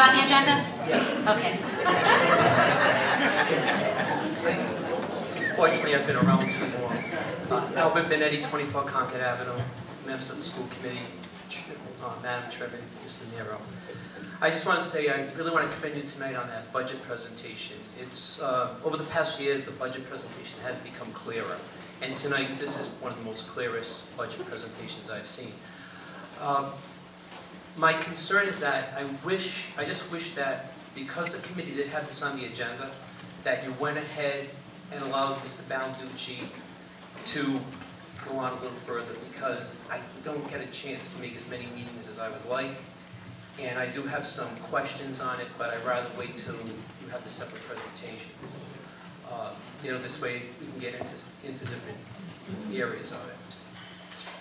on the agenda? Yes. Okay. Fortunately, I've been around too long. Albert Bonetti, 24 Concord Avenue, members of the school committee, Madam Chairman, Mr. Nero. I just want to say I really want to commend you tonight on that budget presentation. It's over the past few years, the budget presentation has become clearer, and tonight this is one of the most clearest budget presentations I've seen. My concern is that I just wish that because the committee did have this on the agenda, that you went ahead and allowed Mr. Balci to go on a little further, because I don't get a chance to make as many meetings as I would like. And I do have some questions on it, but I'd rather wait till you have the separate presentations. This way we can get into different areas of it.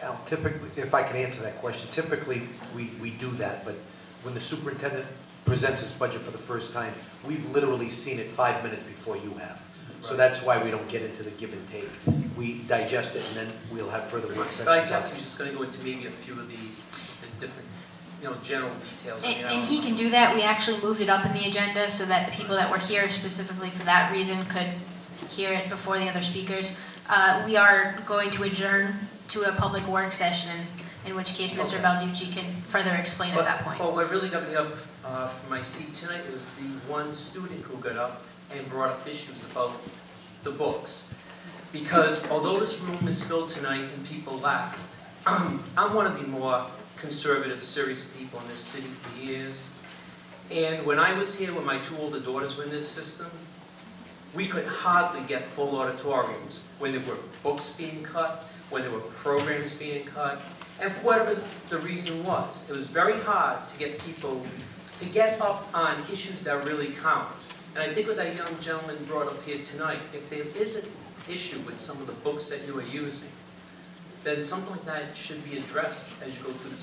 Al, typically, if I can answer that question, typically we do that, but when the superintendent presents his budget for the first time, we've literally seen it 5 minutes before you have. So that's why we don't get into the give and take. We digest it, and then we'll have further work sessions. But I guess I'm just going to go into maybe a few of the different, general details. And he can do that. We actually moved it up in the agenda so that the people that were here specifically for that reason could hear it before the other speakers. We are going to adjourn to a public work session, in which case Mr. Balci can further explain at that point. Well, what really got me up from my seat tonight was the one student who got up and brought up issues about the books. Because although this room is filled tonight and people laughed, I'm one of the more conservative, serious people in this city for years. And when I was here, when my two older daughters were in this system, we could hardly get full auditoriums when there were books being cut, when there were programs being cut, and for whatever the reason was. It was very hard to get people to get up on issues that really count. And I think what that young gentleman brought up here tonight, if there is an issue with some of the books that you are using, then something like that should be addressed as you go through this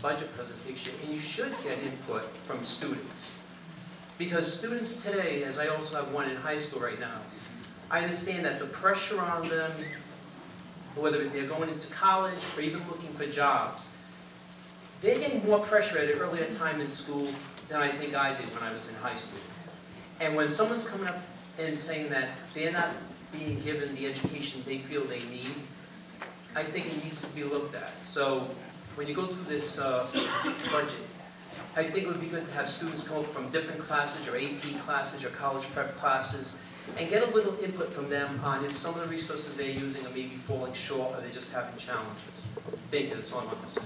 budget presentation, and you should get input from students. Because students today, as I also have one in high school right now, I understand that the pressure on them, whether they're going into college or even looking for jobs, they're getting more pressure at an earlier time in school than I think I did when I was in high school. And when someone's coming up and saying that they're not being given the education they feel they need, I think it needs to be looked at. So when you go through this budget, I think it would be good to have students come up from different classes or AP classes or college prep classes and get a little input from them on if some of the resources they're using are maybe falling short or they're just having challenges. Thank you. That's all I want to say.